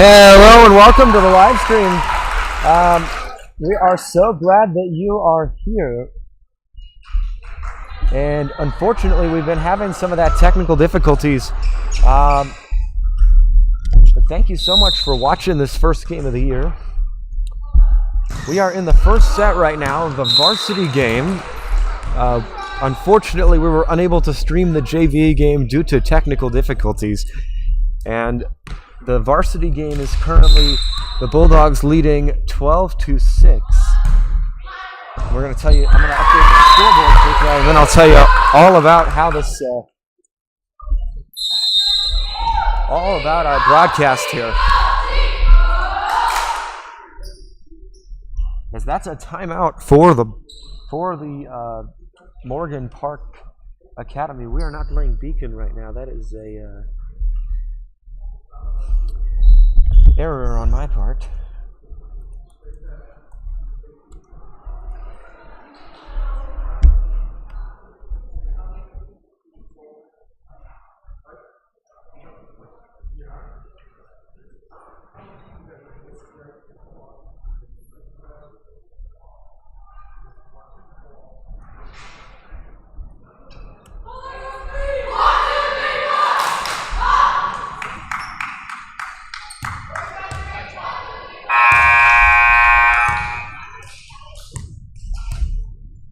Hello and welcome to the live stream. We are so glad that you are here. And unfortunately, we've been having some of that technical difficulties. But thank you so much for watching this first game of the year. We are in the first set right now of the varsity game. Unfortunately, we were unable to stream the JV game due to technical difficulties. And the varsity game is currently the Bulldogs leading 12-6. We're going to tell you, I'm going to update the scoreboard quickly, and then I'll tell you all about how this, all about our broadcast here. As that's a timeout for the Morgan Park Academy. We are not playing Beacon right now. That is a error on my part.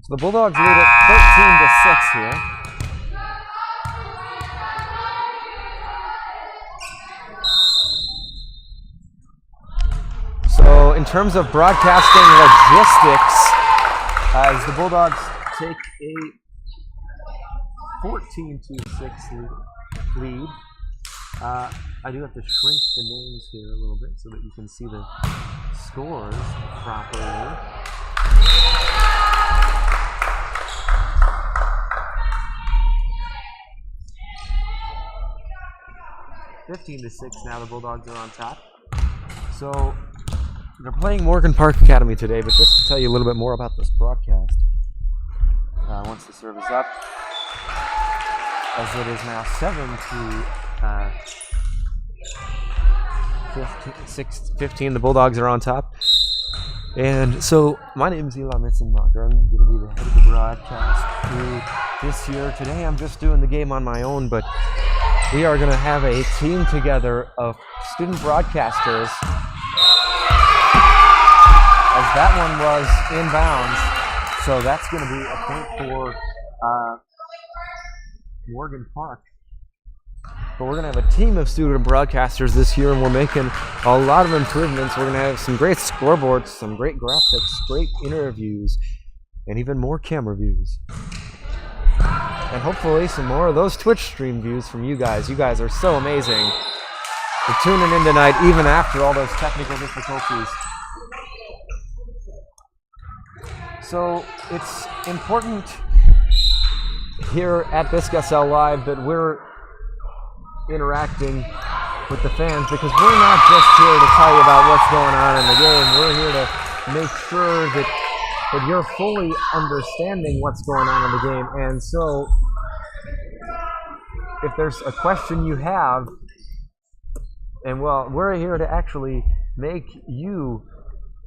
The Bulldogs lead it 13-6 here. So in terms of broadcasting logistics, as the Bulldogs take a 14-6 lead, I do have to shrink the names here a little bit so that you can see the scores properly. 15-6 now, the Bulldogs are on top. So they're playing Morgan Park Academy today, but just to tell you a little bit more about this broadcast, once the serve is up, as it is now 7-15, the Bulldogs are on top. And so my name is Eli Mitzenbacher. I'm going to be the head of the broadcast crew this year. Today I'm just doing the game on my own, but we are going to have a team together of student broadcasters, as that one was inbounds. So that's going to be a point for Morgan Park. But we're going to have a team of student broadcasters this year, and we're making a lot of improvements. We're going to have some great scoreboards, some great graphics, great interviews, and even more camera views. And hopefully some more of those Twitch stream views from you guys. You guys are so amazing for tuning in tonight, even after all those technical difficulties. So it's important here at BiscSL Live that we're interacting with the fans, because we're not just here to tell you about what's going on in the game. We're here to make sure that you're fully understanding what's going on in the game. And so if there's a question you have, and well, we're here to actually make you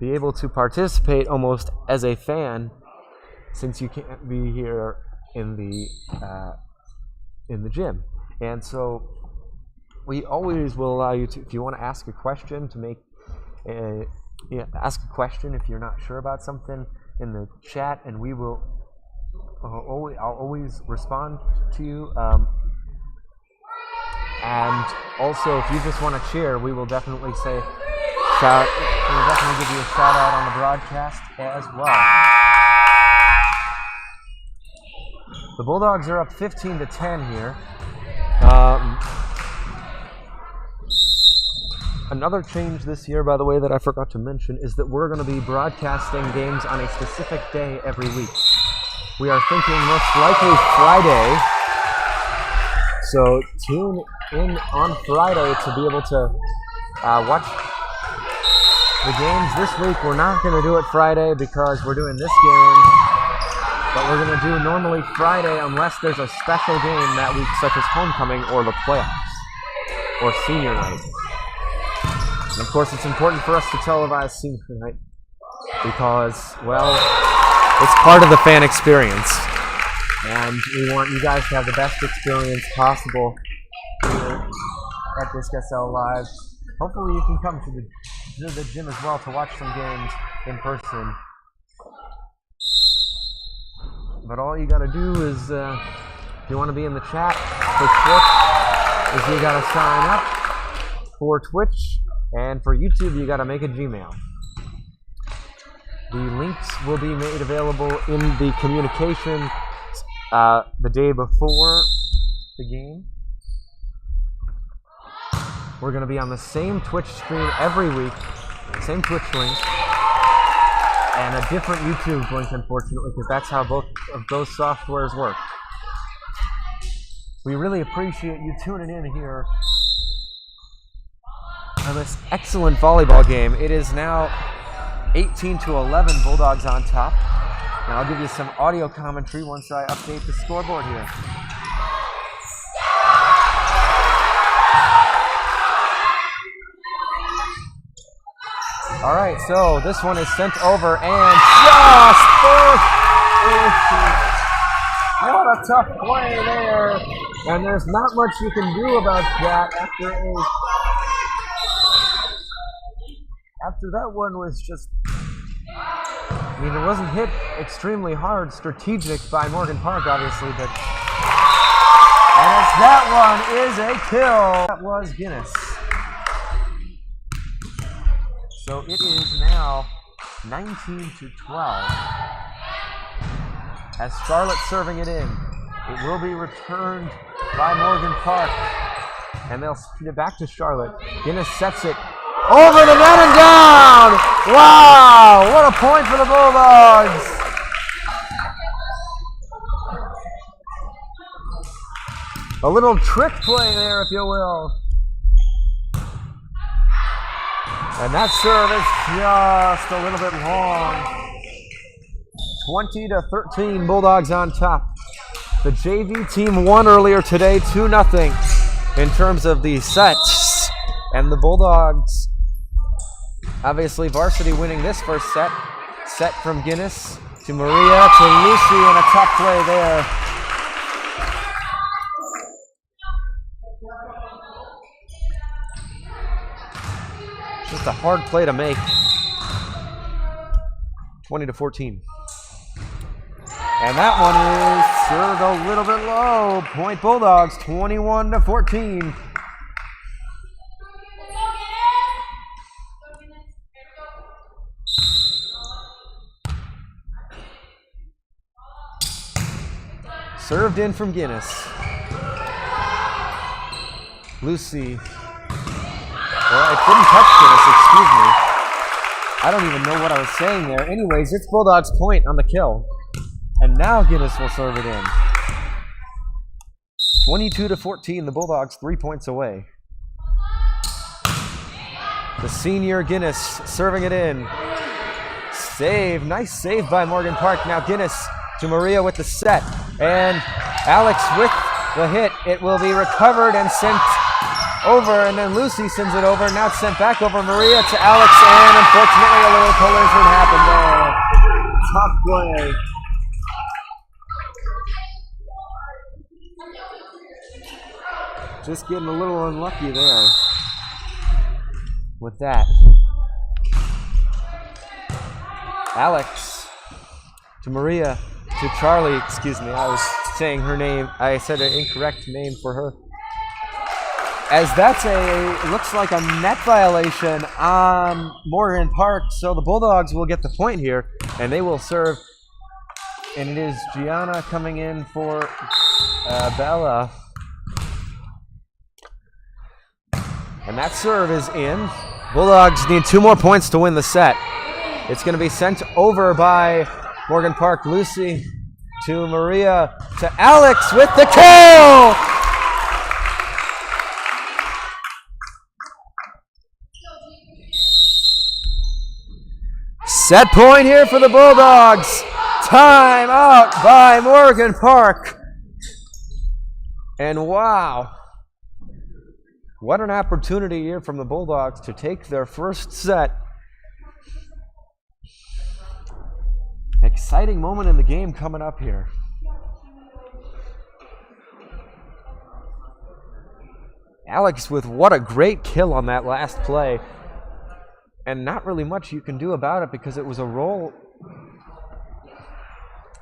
be able to participate almost as a fan, since you can't be here in the gym. And so we always will allow you to, if you want to ask a question, to make ask a question if you're not sure about something in the chat, and we will I'll always respond to you. And also, if you just want to cheer, we will definitely give you a shout out on the broadcast as well. The Bulldogs are up 15-10 here. Another change this year, by the way, that I forgot to mention, is that we're going to be broadcasting games on a specific day every week. We are thinking most likely Friday. So tune in on Friday to be able to watch the games this week. We're not going to do it Friday because we're doing this game, but we're going to do normally Friday unless there's a special game that week, such as homecoming or the playoffs or senior night. And of course, it's important for us to televise senior night because, well, it's part of the fan experience. And we want you guys to have the best experience possible here at Disc SL Live. Hopefully you can come to the gym as well to watch some games in person. But all you gotta do is, if you want to be in the chat for Twitch, is you gotta sign up for Twitch, and for YouTube you gotta make a Gmail. The links will be made available in the communication the day before the game. We're going to be on the same Twitch stream every week, same Twitch link, and a different YouTube link, unfortunately, because that's how both of those softwares work. We really appreciate you tuning in here on this excellent volleyball game. It is now 18-11, Bulldogs on top. And I'll give you some audio commentary once I update the scoreboard here. All right, so this one is sent over and just what a tough play there. And there's not much you can do about that after that one was just, I mean, it wasn't hit extremely hard, strategic by Morgan Park, obviously, but, and as that one is a kill. That was Guinness. So it is now 19-12. As Charlotte serving it in, it will be returned by Morgan Park, and they'll feed it back to Charlotte. Guinness sets it over the net and down! Wow! What a point for the Bulldogs! A little trick play there, if you will. And that serve is just a little bit long. 20-13, Bulldogs on top. The JV team won earlier today, 2-0 in terms of the sets. And the Bulldogs, obviously varsity winning this first set. Set from Guinness to Maria to Lucy, and a tough play there. Just a hard play to make. 20-14. And that one is served a little bit low. Point Bulldogs, 21-14. Served in from Guinness. Lucy. Well, it didn't touch Guinness, excuse me. I don't even know what I was saying there. Anyways, it's Bulldogs' point on the kill. And now Guinness will serve it in. 22-14, the Bulldogs 3 points away. The senior Guinness serving it in. Save, nice save by Morgan Park. Now Guinness to Maria with the set. And Alex with the hit. It will be recovered and sent over, and then Lucy sends it over. Now it's sent back over Maria to Alex, and unfortunately a little collision happened there. Tough play. Just getting a little unlucky there with that. Alex to Maria to Charlie, excuse me, I was saying her name, I said an incorrect name for her. As that's looks like a net violation on Morgan Park, so the Bulldogs will get the point here, and they will serve, and it is Gianna coming in for Bella. And that serve is in. Bulldogs need 2 more points to win the set. It's going to be sent over by Morgan Park. Lucy to Maria to Alex with the kill! Set point here for the Bulldogs. Time out by Morgan Park. And wow. What an opportunity here from the Bulldogs to take their first set. Exciting moment in the game coming up here. Alex with what a great kill on that last play. And not really much you can do about it because it was a roll.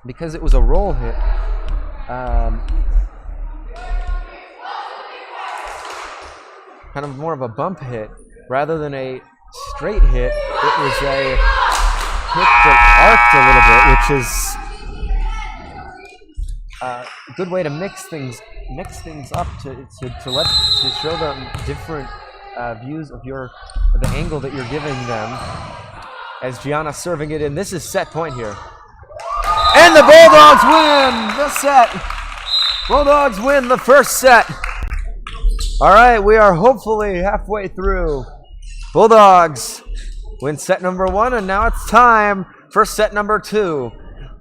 Because it was a roll hit. Kind of more of a bump hit rather than a straight hit. It was a hit that arced a little bit, which is a good way to mix things up to show them different views of the angle that you're giving them. As Gianna serving it in, this is set point here, and the Bulldogs win the set. Bulldogs win the first set. All right, we are hopefully halfway through. Bulldogs win set number 1, and now it's time for set number 2.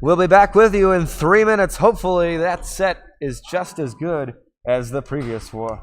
We'll be back with you in 3 minutes. Hopefully that set is just as good as the previous one.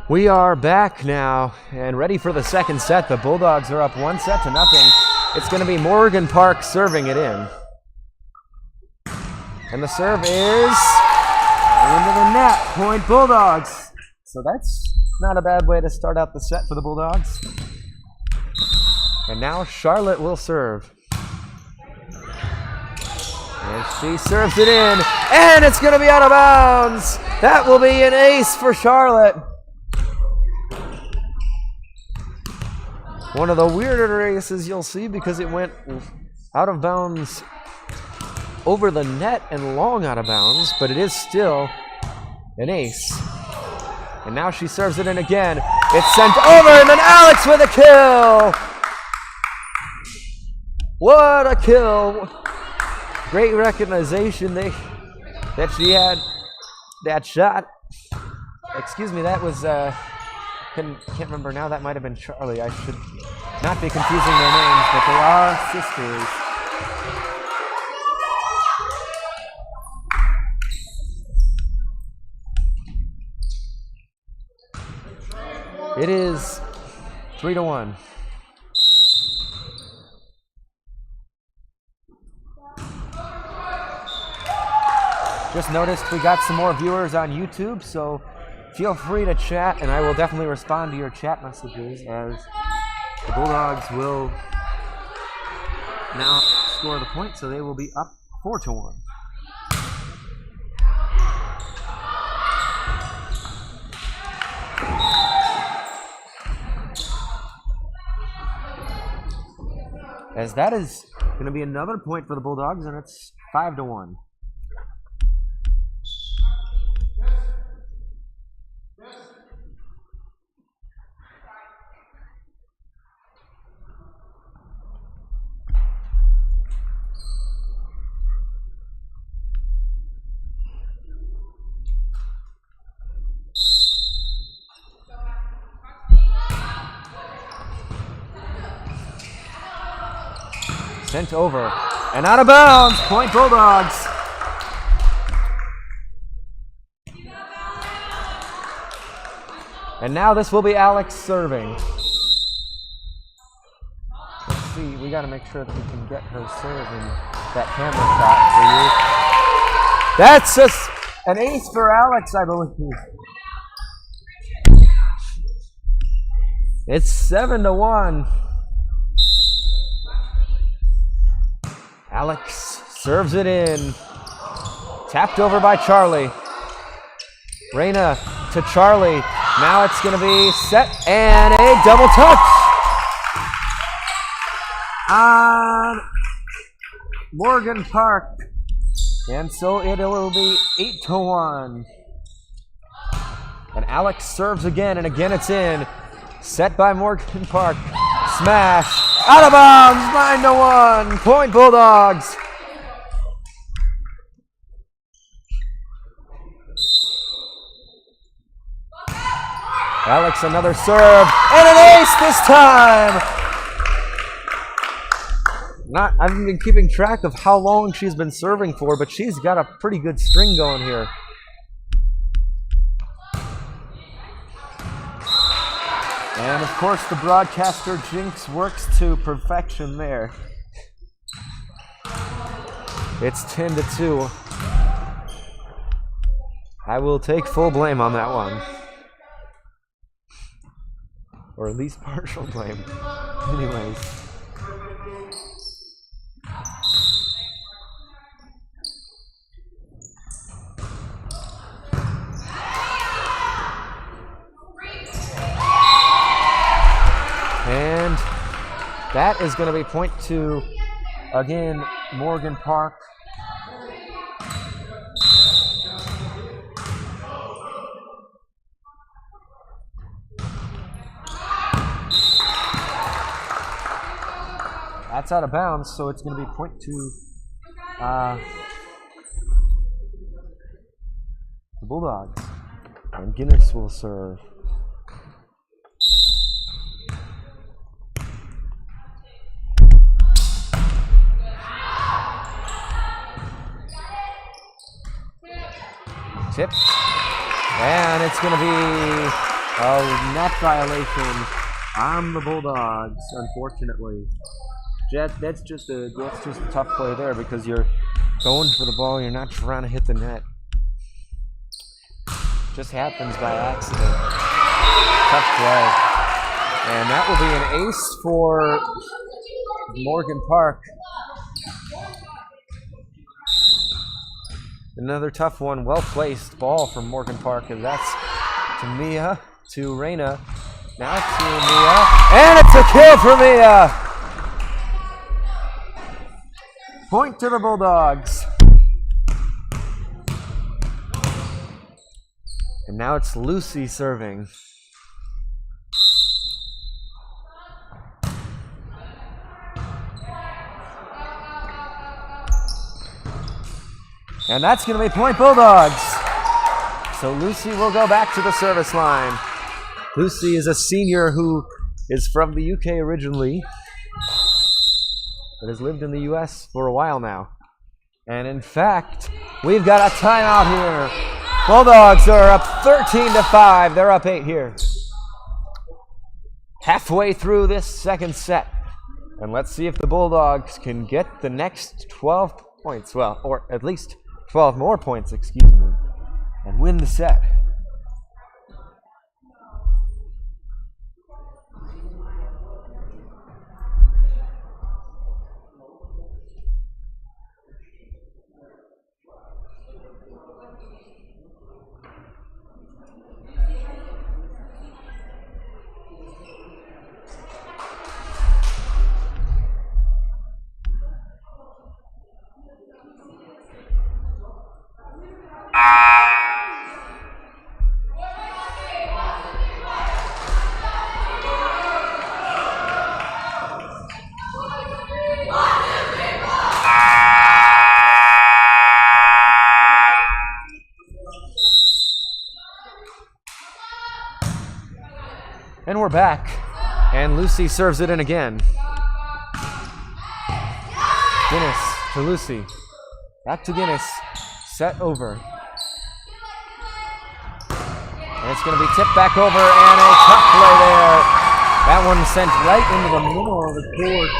We are back now and ready for the second set. The Bulldogs are up 1-0. It's going to be Morgan Park serving it in. And the serve is into the net. Point Bulldogs. So that's not a bad way to start out the set for the Bulldogs. And now Charlotte will serve. And she serves it in. And it's going to be out of bounds. That will be an ace for Charlotte. One of the weirder aces you'll see because it went out of bounds over the net and long out of bounds, but it is still an ace. And now she serves it in again. It's sent over, and then Alex with a kill. What a kill. Great recognition that she had that shot. Excuse me, that was, can't remember now, that might have been Charlie. I should not be confusing their names, but they are sisters. It is 3-1. Just noticed we got some more viewers on YouTube, so feel free to chat, and I will definitely respond to your chat messages as the Bulldogs will now score the point, so they will be up 4-1. As that is going to be another point for the Bulldogs, and it's 5-1. Sent over and out of bounds. Point Bulldogs. And now this will be Alex serving. Let's see, we got to make sure that we can get her serve in that camera shot for you. That's just an ace for Alex, I believe. It's 7-1. Alex serves it in. Tapped over by Charlie. Reina to Charlie. Now it's going to be set and a double touch on Morgan Park. And so it will be 8-1. And Alex serves again, and again it's in. Set by Morgan Park. Smash. Out of bounds, 9-1. Point Bulldogs. Alex, another serve, and an ace this time. I haven't been keeping track of how long she's been serving for, but she's got a pretty good string going here. And of course, the broadcaster jinx works to perfection there. It's 10-2. I will take full blame on that one. Or at least partial blame. Anyways. And that is going to be point to, again, Morgan Park. That's out of bounds, so it's going to be point to the Bulldogs. And Guinness will serve. Tipped. And it's going to be a net violation on the Bulldogs, unfortunately. That's just a tough play there because you're going for the ball, you're not trying to hit the net. Just happens by accident. Tough play. And that will be an ace for Morgan Park. Another tough one, well-placed ball from Morgan Park, and that's to Mia, to Reina, now to Mia, and it's a kill for Mia! Point to the Bulldogs. And now it's Lucy serving. And that's going to be point Bulldogs. So Lucy will go back to the service line. Lucy is a senior who is from the UK originally, but has lived in the US for a while now. And in fact, we've got a timeout here. Bulldogs are up 13-5. They're up 8 here. Halfway through this second set. And let's see if the Bulldogs can get the next 12 points. Well, or at least 12 more points, excuse me, and win the set. And we're back, and Lucy serves it in again. Guinness to Lucy. Back to Guinness. Set over. And it's going to be tipped back over, and a tough play there. That one sent right into the middle of the court.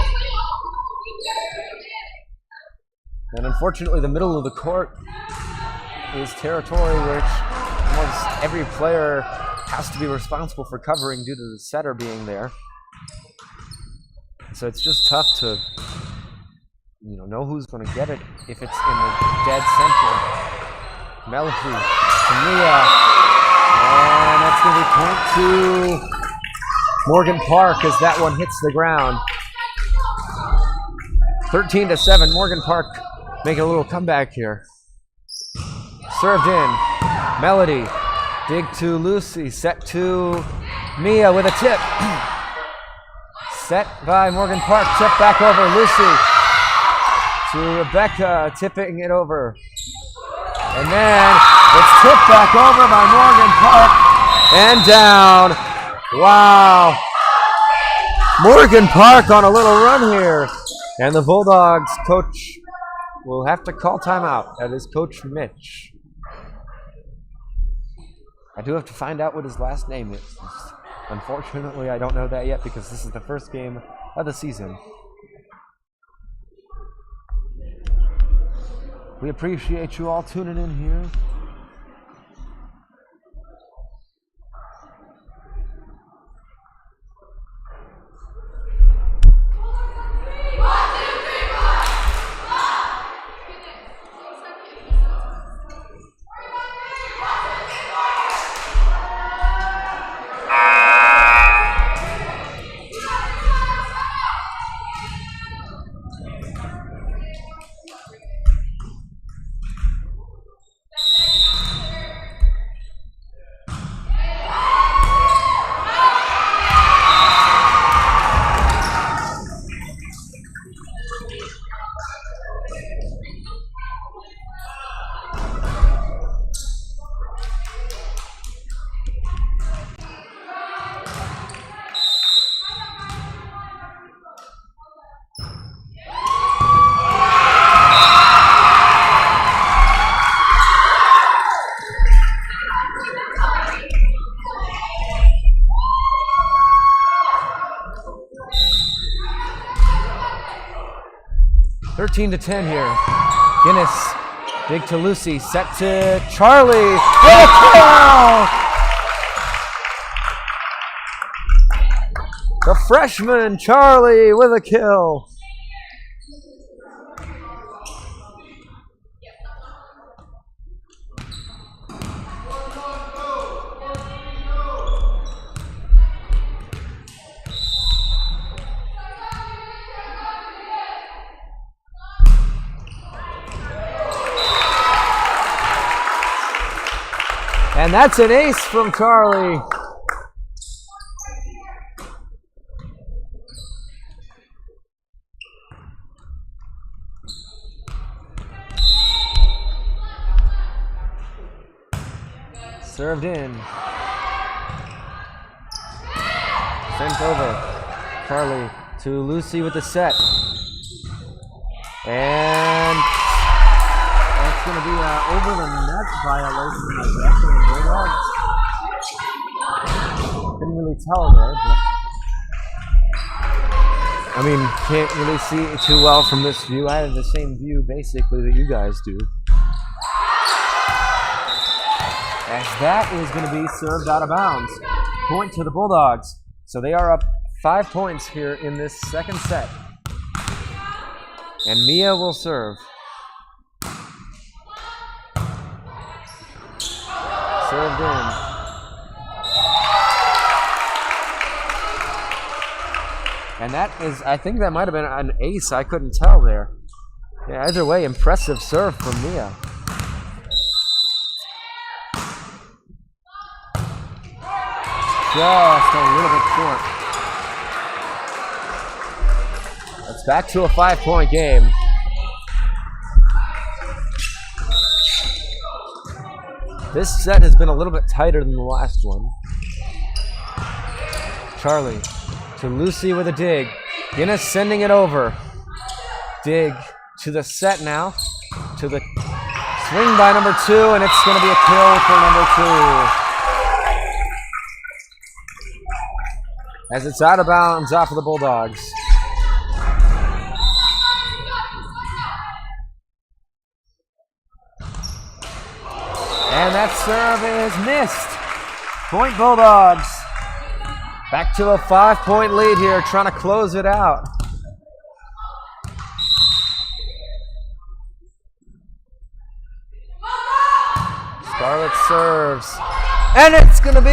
And unfortunately, the middle of the court is territory which almost every player has to be responsible for covering due to the setter being there. So it's just tough to know who's going to get it if it's in the dead center. Melody to Mia, and that's going to be point to Morgan Park as that one hits the ground. 13-7, Morgan Park making a little comeback here. Served in, Melody. Dig to Lucy, set to Mia with a tip. Set by Morgan Park, tip back over Lucy to Rebecca, tipping it over. And then it's tipped back over by Morgan Park and down. Wow. Morgan Park on a little run here. And the Bulldogs coach will have to call timeout. That is Coach Mitch. I do have to find out what his last name is. Unfortunately, I don't know that yet because this is the first game of the season. We appreciate you all tuning in here. To 10 here. Guinness, dig to Lucy, set to Charlie. What a kill! The freshman Charlie with a kill. And that's an ace from Charlie. Served in. Sent over. Charlie to Lucy with the set. And that's going to be over the net violation, I guess. Couldn't really tell there, but I mean, can't really see it too well from this view. I have the same view basically that you guys do. As that is going to be served out of bounds. Point to the Bulldogs. So they are up 5 points here in this second set. And Mia will serve. Served in. And that is, I think that might have been an ace. I couldn't tell there. Yeah, either way, impressive serve from Mia. Just a little bit short. It's back to a 5-point game. This set has been a little bit tighter than the last one. Charlie to Lucy with a dig. Guinness sending it over. Dig to the set now. To the swing by number 2, and it's going to be a kill for number 2. As it's out of bounds off of the Bulldogs. And that serve is missed. Point Bulldogs. Back to a 5-point lead here, trying to close it out. Scarlett serves. And it's going to be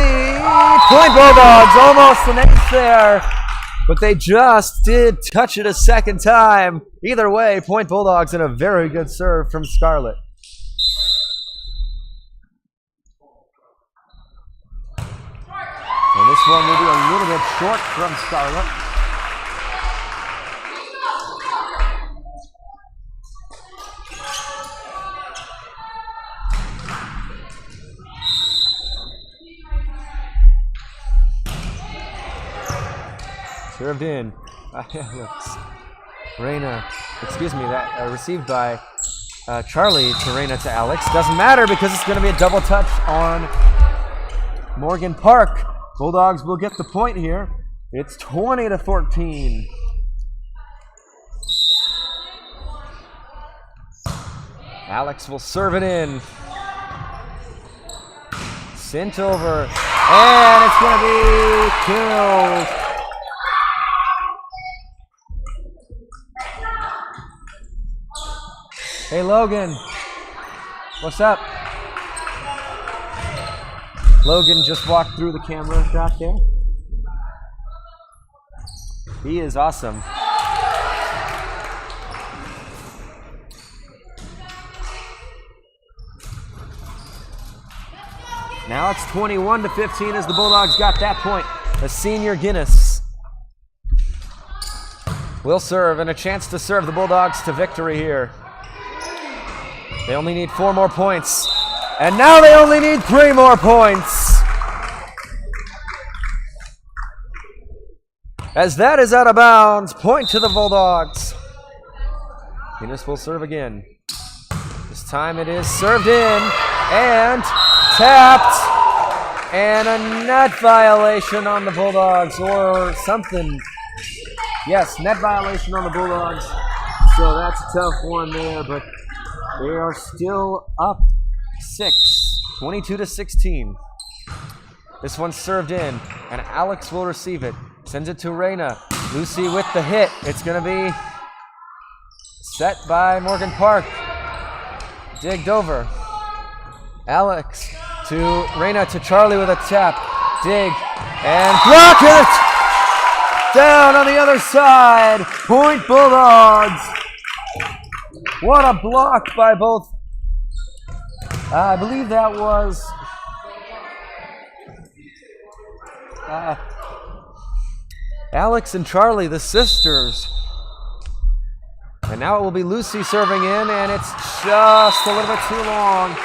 Point Bulldogs, almost an ace there. But they just did touch it a second time. Either way, Point Bulldogs and a very good serve from Scarlett. And this one will be a little bit short from Scarlett. Served in. Reina, excuse me, that received by Charlie to Reina to Alex. Doesn't matter because it's going to be a double touch on Morgan Park. Bulldogs will get the point here. It's 20-14. Alex will serve it in. Sent over. And it's going to be killed. Hey, Logan. What's up? Logan just walked through the camera shot there. He is awesome. Now it's 21-15 as the Bulldogs got that point. The senior Guinness will serve, and a chance to serve the Bulldogs to victory here. They only need 4 more points. And now they only need 3 more points. As that is out of bounds, point to the Bulldogs. Guinness will serve again. This time it is served in and tapped. And a net violation on the Bulldogs or something. Yes, net violation on the Bulldogs. So that's a tough one there, but they are still up 6, 22-16. This one's served in, and Alex will receive it. Sends it to Reina. Lucy with the hit. It's going to be set by Morgan Park. Digged over. Alex to Reina to Charlie with a tap. Dig and block it! Down on the other side. Point Bulldogs. What a block by both. I believe that was Alex and Charlie, the sisters. And now it will be Lucy serving in, and it's just a little bit too long.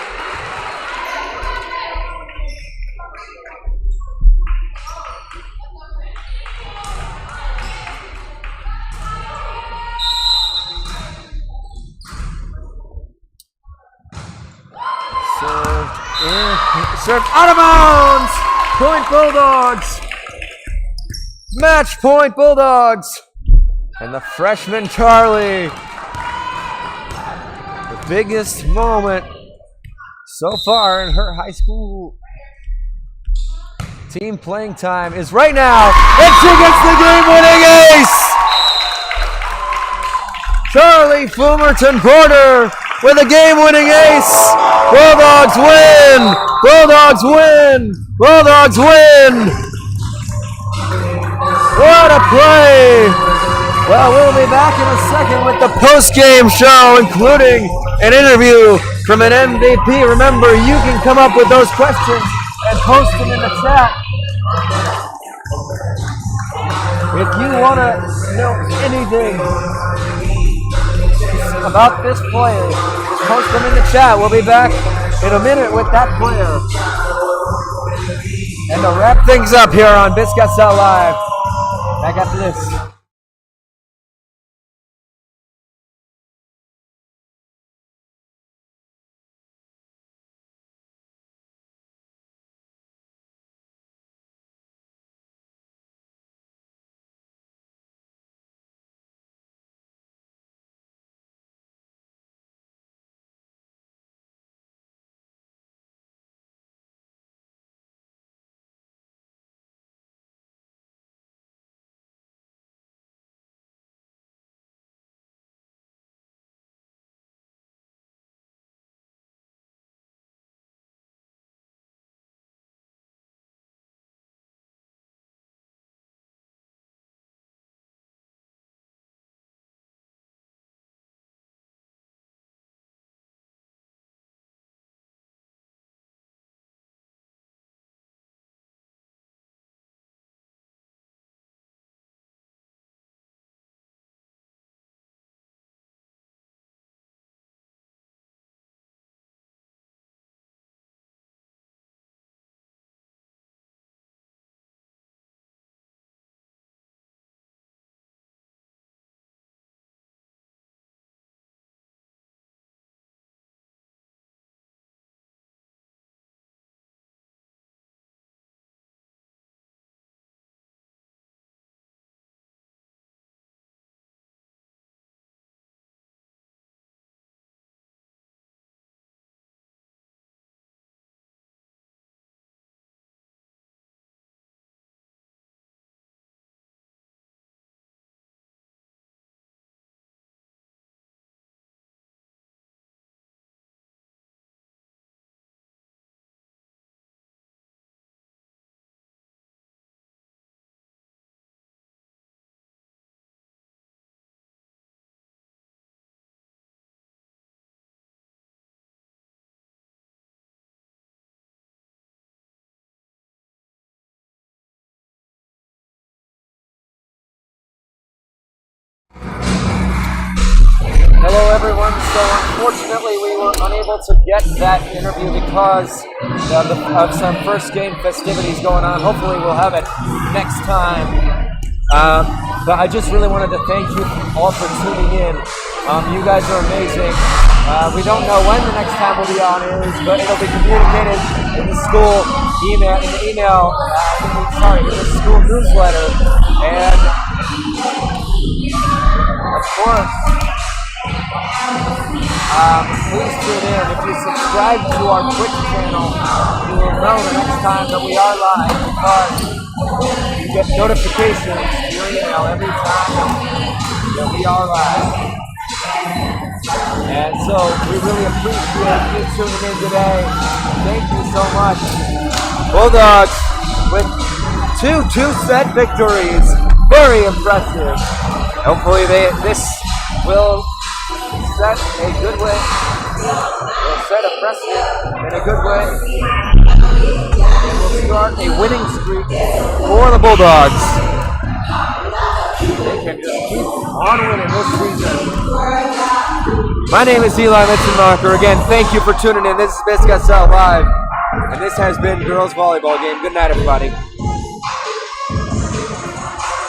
Served out of bounds! Point Bulldogs! Match point Bulldogs! And the freshman Charlie. The biggest moment so far in her high school team playing time is right now, and she gets the game-winning ace! Charlie Fumerton Porter with a game-winning ace! Bulldogs win! Bulldogs win! Bulldogs win! What a play! Well, we'll be back in a second with the post-game show, including an interview from an MVP. Remember, you can come up with those questions and post them in the chat. If you want to know anything about this player, just post them in the chat. We'll be back in a minute with that player. And to wrap things up here on Biscuits Out Live, back after this. Hello everyone, so unfortunately we were unable to get that interview because of some first game festivities going on. Hopefully we'll have it next time. But I just really wanted to thank you all for tuning in. You guys are amazing. We don't know when the next time we'll be on is, but it'll be communicated in the school email, in the school newsletter. And of course, please tune in. If you subscribe to our Twitch channel, you will know the next time that we are live because you get notifications to your email every time that we are live. And so we really appreciate you tuning in today. Thank you so much. Bulldogs with two-set victories. Very impressive. Hopefully this will set a good way. We'll set a precedent in a good way. And we'll start a winning streak for the Bulldogs. They can just keep on winning this season. My name is Eli Mitzenmacher. Again, thank you for tuning in. This is Biscuits Out Live. And this has been Girls Volleyball Game. Good night, everybody.